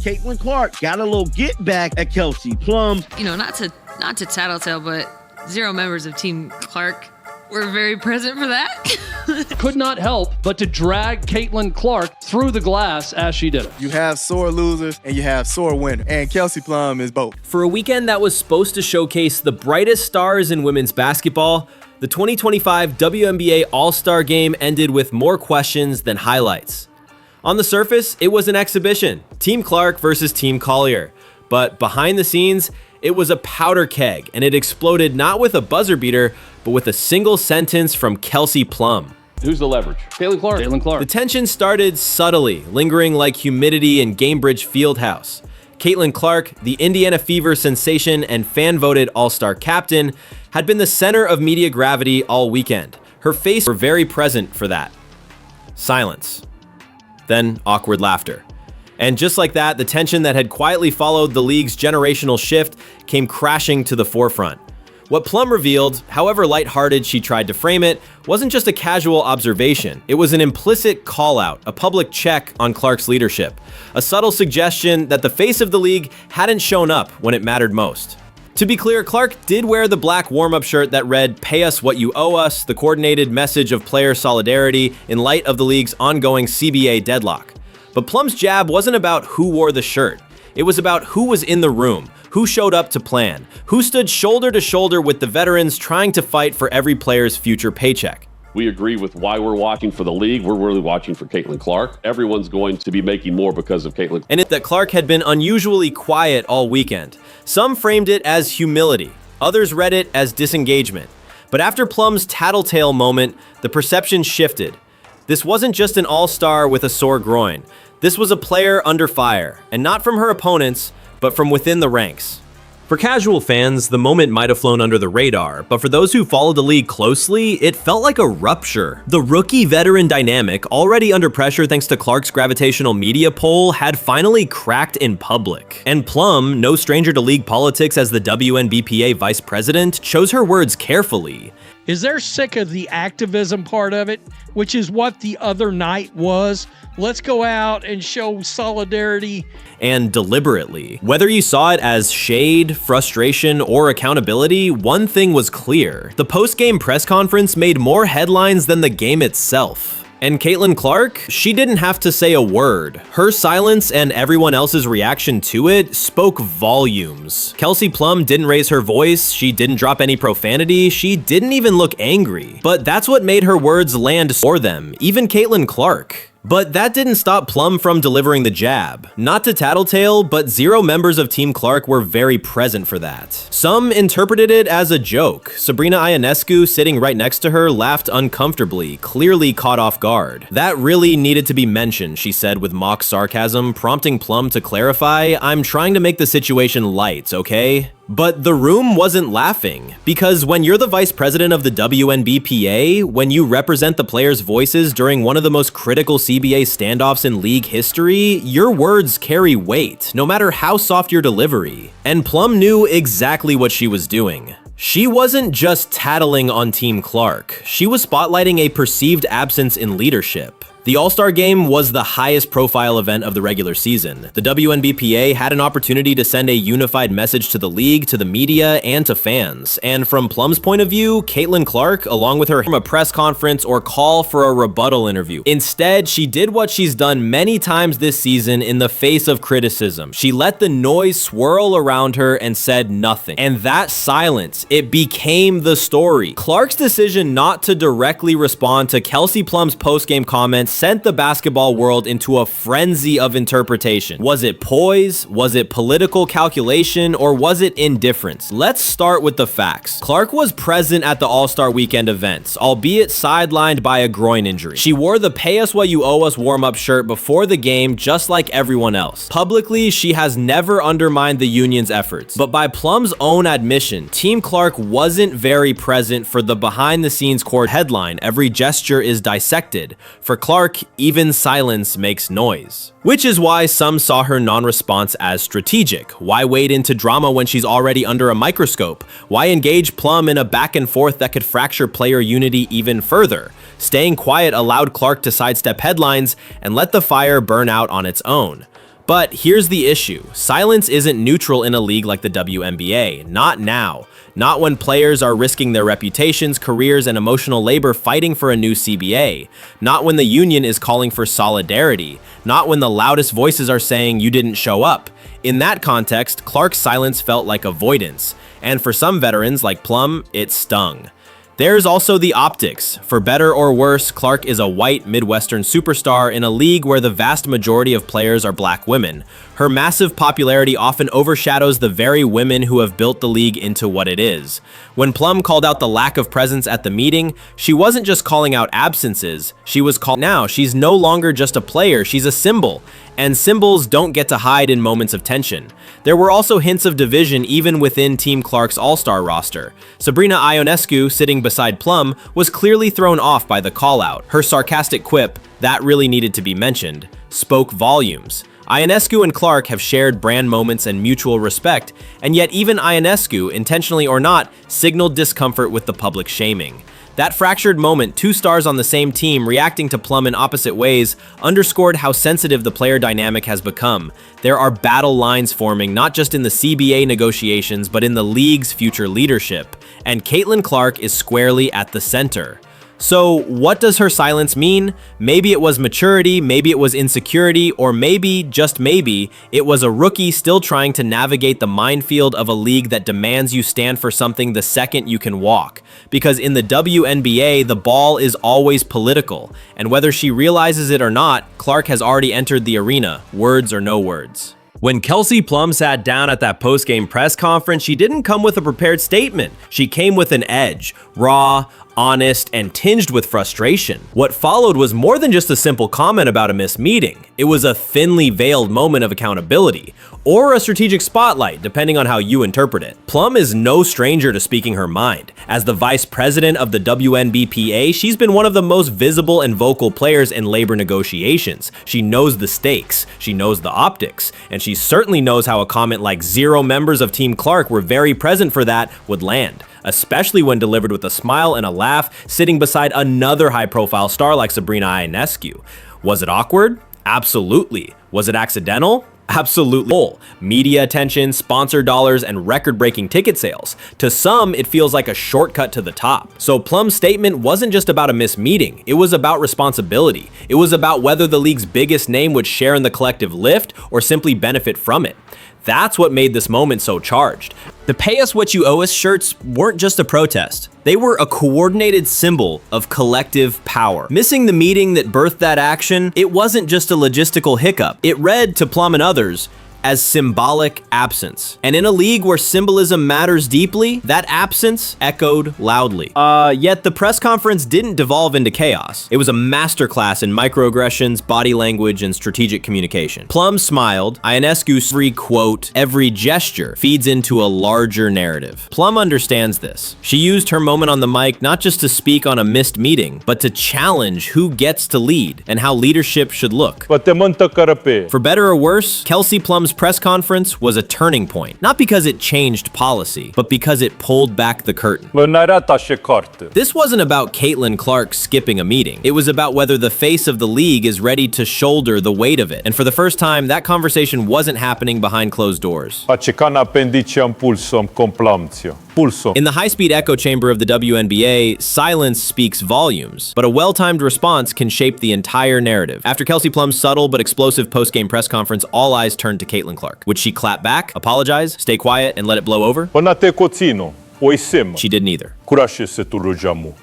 Caitlin Clark got a little get back at Kelsey Plum. You know, not to tattletale, but 0 members of Team Clark were very present for that. Could not help but to drag Caitlin Clark through the glass as she did it. You have sore losers and you have sore winners, and Kelsey Plum is both. For a weekend that was supposed to showcase the brightest stars in women's basketball, the 2025 WNBA All-Star Game ended with more questions than highlights. On the surface, it was an exhibition, Team Clark versus Team Collier. But behind the scenes, it was a powder keg, and it exploded not with a buzzer beater, but with a single sentence from Kelsey Plum. Who's the leverage? Caitlin Clark. Caitlin Clark. The tension started subtly, lingering like humidity in Gamebridge Fieldhouse. Caitlin Clark, the Indiana Fever sensation and fan-voted All-Star captain, had been the center of media gravity all weekend. Her face were very present for that. Silence. Then awkward laughter. And just like that, the tension that had quietly followed the league's generational shift came crashing to the forefront. What Plum revealed, however lighthearted she tried to frame it, wasn't just a casual observation. It was an implicit call-out, a public check on Clark's leadership, a subtle suggestion that the face of the league hadn't shown up when it mattered most. To be clear, Clark did wear the black warm-up shirt that read, "Pay us what you owe us," the coordinated message of player solidarity in light of the league's ongoing CBA deadlock. But Plum's jab wasn't about who wore the shirt. It was about who was in the room, who showed up to plan, who stood shoulder to shoulder with the veterans trying to fight for every player's future paycheck. We agree with why we're watching for the league. We're really watching for Caitlin Clark. Everyone's going to be making more because of Caitlin. And that Clark had been unusually quiet all weekend. Some framed it as humility. Others read it as disengagement. But after Plum's tattletale moment, the perception shifted. This wasn't just an all-star with a sore groin. This was a player under fire, and not from her opponents, but from within the ranks. For casual fans, the moment might have flown under the radar, but for those who followed the league closely, it felt like a rupture. The rookie-veteran dynamic, already under pressure thanks to Clark's gravitational media poll, had finally cracked in public. And Plum, no stranger to league politics as the WNBPA vice president, chose her words carefully. Is they're sick of the activism part of it, which is what the other night was. Let's go out and show solidarity. And deliberately. Whether you saw it as shade, frustration, or accountability, one thing was clear. The post-game press conference made more headlines than the game itself. And Caitlin Clark, she didn't have to say a word. Her silence and everyone else's reaction to it spoke volumes. Kelsey Plum didn't raise her voice, she didn't drop any profanity, she didn't even look angry. But that's what made her words land for them, even Caitlin Clark. But that didn't stop Plum from delivering the jab. Not to tattletale, but 0 members of Team Clark were very present for that. Some interpreted it as a joke. Sabrina Ionescu, sitting right next to her, laughed uncomfortably, clearly caught off guard. That really needed to be mentioned, she said with mock sarcasm, prompting Plum to clarify, "I'm trying to make the situation light, okay?" But the room wasn't laughing, because when you're the vice president of the WNBPA, when you represent the players' voices during one of the most critical CBA standoffs in league history, your words carry weight, no matter how soft your delivery. And Plum knew exactly what she was doing. She wasn't just tattling on Team Clark, she was spotlighting a perceived absence in leadership. The All-Star Game was the highest profile event of the regular season. The WNBPA had an opportunity to send a unified message to the league, to the media, and to fans. And from Plum's point of view, Caitlin Clark, along with her from a press conference or call for a rebuttal interview. Instead, she did what she's done many times this season in the face of criticism. She let the noise swirl around her and said nothing. And that silence, it became the story. Clark's decision not to directly respond to Kelsey Plum's post-game comments sent the basketball world into a frenzy of interpretation. Was it poise? Was it political calculation? Or was it indifference? Let's start with the facts. Clark was present at the All-Star Weekend events, albeit sidelined by a groin injury. She wore the "Pay us what you owe us" warm-up shirt before the game, just like everyone else. Publicly, she has never undermined the union's efforts. But by Plum's own admission, Team Clark wasn't very present for the behind-the-scenes court headline, "Every gesture is dissected." For Clark, even silence makes noise. Which is why some saw her non-response as strategic. Why wade into drama when she's already under a microscope? Why engage Plum in a back and forth that could fracture player unity even further? Staying quiet allowed Clark to sidestep headlines and let the fire burn out on its own. But here's the issue. Silence isn't neutral in a league like the WNBA. Not now. Not when players are risking their reputations, careers, and emotional labor fighting for a new CBA. Not when the union is calling for solidarity. Not when the loudest voices are saying you didn't show up. In that context, Clark's silence felt like avoidance. And for some veterans like Plum, it stung. There's also the optics. For better or worse, Clark is a white Midwestern superstar in a league where the vast majority of players are black women. Her massive popularity often overshadows the very women who have built the league into what it is. When Plum called out the lack of presence at the meeting, she wasn't just calling out absences, now she's no longer just a player, she's a symbol. And symbols don't get to hide in moments of tension. There were also hints of division even within Team Clark's all-star roster. Sabrina Ionescu, sitting beside Plum, was clearly thrown off by the call-out. Her sarcastic quip, "That really needed to be mentioned," spoke volumes. Ionescu and Clark have shared brand moments and mutual respect, and yet even Ionescu, intentionally or not, signaled discomfort with the public shaming. That fractured moment, two stars on the same team reacting to Plum in opposite ways, underscored how sensitive the player dynamic has become. There are battle lines forming not just in the CBA negotiations, but in the league's future leadership. And Caitlin Clark is squarely at the center. So what does her silence mean? Maybe it was maturity, maybe it was insecurity, or maybe, just maybe, it was a rookie still trying to navigate the minefield of a league that demands you stand for something the second you can walk. Because in the WNBA, the ball is always political, and whether she realizes it or not, Clark has already entered the arena, words or no words. When Kelsey Plum sat down at that post-game press conference, she didn't come with a prepared statement. She came with an edge, raw, honest, and tinged with frustration. What followed was more than just a simple comment about a missed meeting. It was a thinly veiled moment of accountability, or a strategic spotlight, depending on how you interpret it. Plum is no stranger to speaking her mind. As the vice president of the WNBPA, she's been one of the most visible and vocal players in labor negotiations. She knows the stakes, she knows the optics, and she certainly knows how a comment like "zero members of Team Clark were very present for that" would land, especially when delivered with a smile and a laugh, sitting beside another high-profile star like Sabrina Ionescu. Was it awkward? Absolutely. Was it accidental? Absolutely. Media attention, sponsor dollars, and record-breaking ticket sales. To some, it feels like a shortcut to the top. So Plum's statement wasn't just about a missed meeting. It was about responsibility. It was about whether the league's biggest name would share in the collective lift or simply benefit from it. That's what made this moment so charged. The "pay us what you owe us" shirts weren't just a protest. They were a coordinated symbol of collective power. Missing the meeting that birthed that action, it wasn't just a logistical hiccup. It read to Plum and others as symbolic absence. And in a league where symbolism matters deeply, that absence echoed loudly. Yet the press conference didn't devolve into chaos. It was a masterclass in microaggressions, body language, and strategic communication. Plum smiled. Ionescu's every gesture feeds into a larger narrative. Plum understands this. She used her moment on the mic not just to speak on a missed meeting, but to challenge who gets to lead and how leadership should look. For better or worse, Kelsey Plum's press conference was a turning point, not because it changed policy, but because it pulled back the curtain. This wasn't about Caitlin Clark skipping a meeting. It was about whether the face of the league is ready to shoulder the weight of it. And for the first time, that conversation wasn't happening behind closed doors. In the high-speed echo chamber of the WNBA, silence speaks volumes, but a well-timed response can shape the entire narrative. After Kelsey Plum's subtle but explosive post-game press conference, all eyes turned to Caitlin Clark. Would she clap back, apologize, stay quiet, and let it blow over? She did neither.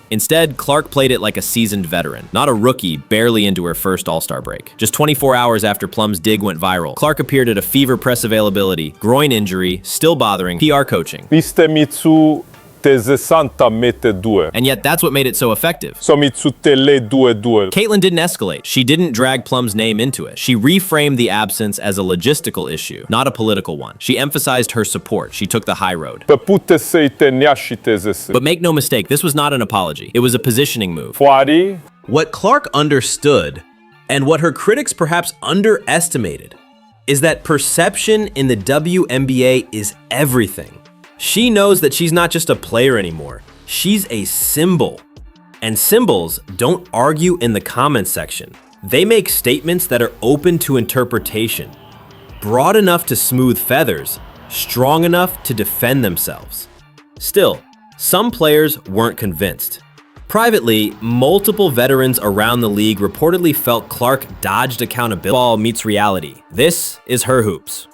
Instead, Clark played it like a seasoned veteran, not a rookie barely into her first All-Star break. Just 24 hours after Plum's dig went viral, Clark appeared at a fever press availability, groin injury, still bothering, PR coaching. And yet that's what made it so effective. Caitlin didn't escalate. She didn't drag Plum's name into it. She reframed the absence as a logistical issue, not a political one. She emphasized her support. She took the high road. But make no mistake, this was not an apology. It was a positioning move. What Clark understood, and what her critics perhaps underestimated, is that perception in the WNBA is everything. She knows that she's not just a player anymore. She's a symbol. And symbols don't argue in the comments section. They make statements that are open to interpretation. broad enough to smooth feathers, strong enough to defend themselves. Still, some players weren't convinced. Privately, multiple veterans around the league reportedly felt Clark dodged accountability. Ball meets reality. This is her hoops.